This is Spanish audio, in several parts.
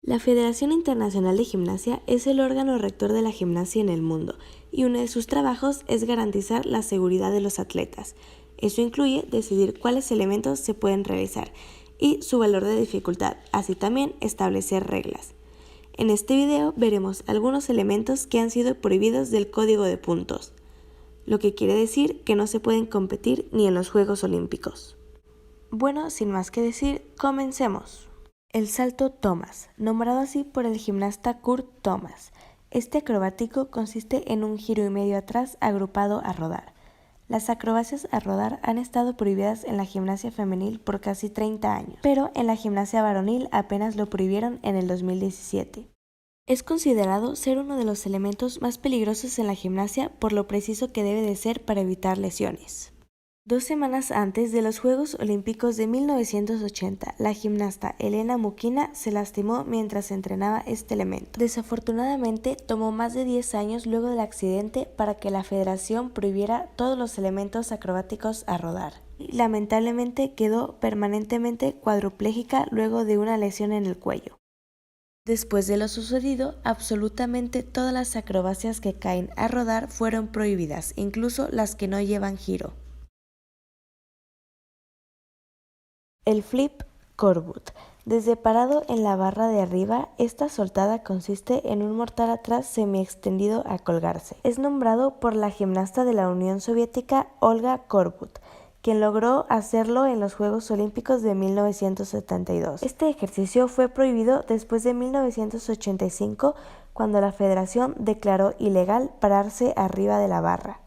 La Federación Internacional de Gimnasia es el órgano rector de la gimnasia en el mundo y uno de sus trabajos es garantizar la seguridad de los atletas. Eso incluye decidir cuáles elementos se pueden realizar y su valor de dificultad, así también establecer reglas. En este video veremos algunos elementos que han sido prohibidos del Código de Puntos, lo que quiere decir que no se pueden competir ni en los Juegos Olímpicos. Bueno, sin más que decir, comencemos. El salto Thomas, nombrado así por el gimnasta Kurt Thomas. Este acrobático consiste en un giro y medio atrás agrupado a rodar. Las acrobacias a rodar han estado prohibidas en la gimnasia femenil por casi 30 años, pero en la gimnasia varonil apenas lo prohibieron en el 2017. Es considerado ser uno de los elementos más peligrosos en la gimnasia por lo preciso que debe de ser para evitar lesiones. 2 semanas antes de los Juegos Olímpicos de 1980, la gimnasta Helena Mukina se lastimó mientras entrenaba este elemento. Desafortunadamente, tomó más de 10 años luego del accidente para que la federación prohibiera todos los elementos acrobáticos a rodar. Lamentablemente quedó permanentemente cuadripléjica luego de una lesión en el cuello. Después de lo sucedido, absolutamente todas las acrobacias que caen a rodar fueron prohibidas, incluso las que no llevan giro. El flip Corbutt. Desde parado en la barra de arriba, esta soltada consiste en un mortal atrás semi-extendido a colgarse. Es nombrado por la gimnasta de la Unión Soviética Olga Korbut, quien logró hacerlo en los Juegos Olímpicos de 1972. Este ejercicio fue prohibido después de 1985, cuando la federación declaró ilegal pararse arriba de la barra.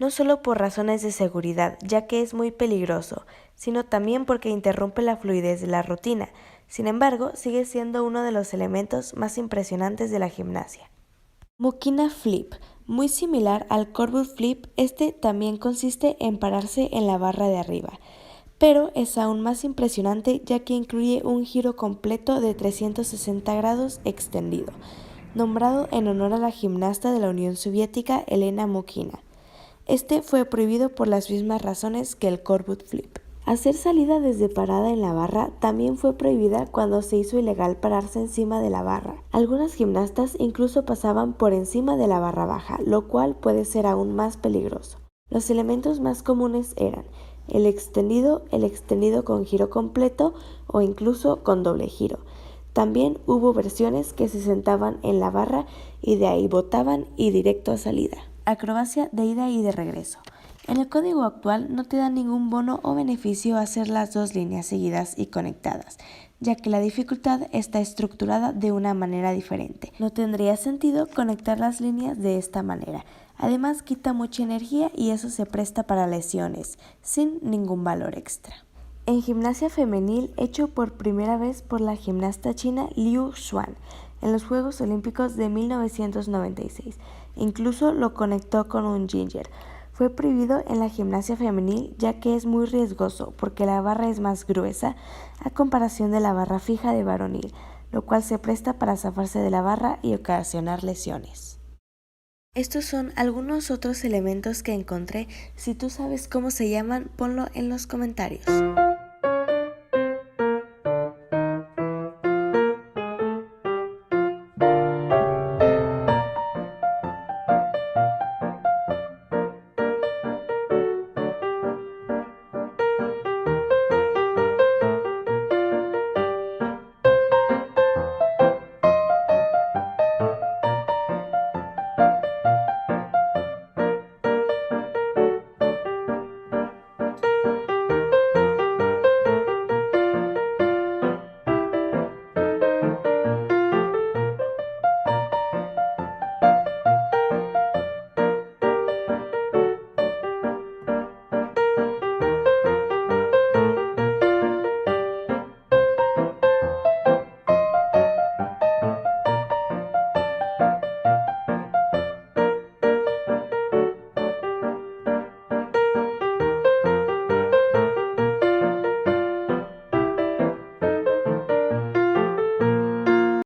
No solo por razones de seguridad, ya que es muy peligroso, sino también porque interrumpe la fluidez de la rutina. Sin embargo, sigue siendo uno de los elementos más impresionantes de la gimnasia. Mukina Flip. Muy similar al Corbutt Flip, este también consiste en pararse en la barra de arriba, pero es aún más impresionante ya que incluye un giro completo de 360 grados extendido, nombrado en honor a la gimnasta de la Unión Soviética Helena Mukina. Este fue prohibido por las mismas razones que el Corbutt Flip. Hacer salida desde parada en la barra también fue prohibida cuando se hizo ilegal pararse encima de la barra. Algunas gimnastas incluso pasaban por encima de la barra baja, lo cual puede ser aún más peligroso. Los elementos más comunes eran el extendido con giro completo o incluso con doble giro. También hubo versiones que se sentaban en la barra y de ahí botaban y directo a salida. Acrobacia de ida y de regreso. En el código actual no te da ningún bono o beneficio hacer las dos líneas seguidas y conectadas, ya que la dificultad está estructurada de una manera diferente. No tendría sentido conectar las líneas de esta manera. Además, quita mucha energía y eso se presta para lesiones, sin ningún valor extra. En gimnasia femenil, hecho por primera vez por la gimnasta china Liu Xuan, en los Juegos Olímpicos de 1996. Incluso lo conectó con un ginger. Fue prohibido en la gimnasia femenil ya que es muy riesgoso porque la barra es más gruesa a comparación de la barra fija de varonil, lo cual se presta para zafarse de la barra y ocasionar lesiones. Estos son algunos otros elementos que encontré. Si tú sabes cómo se llaman, ponlo en los comentarios.